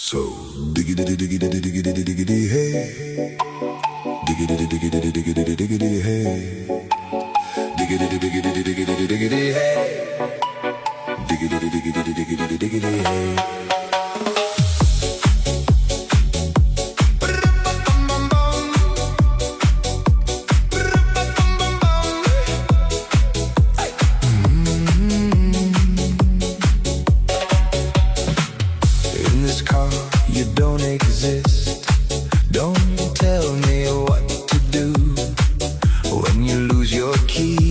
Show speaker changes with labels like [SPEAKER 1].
[SPEAKER 1] So diggity diggity diggity diggity hey, diggity diggity diggity diggity hey, diggity diggity diggity diggity hey, diggity diggity diggity diggity hey. In this car, you don't exist. Don't tell me what to do when you lose your keys.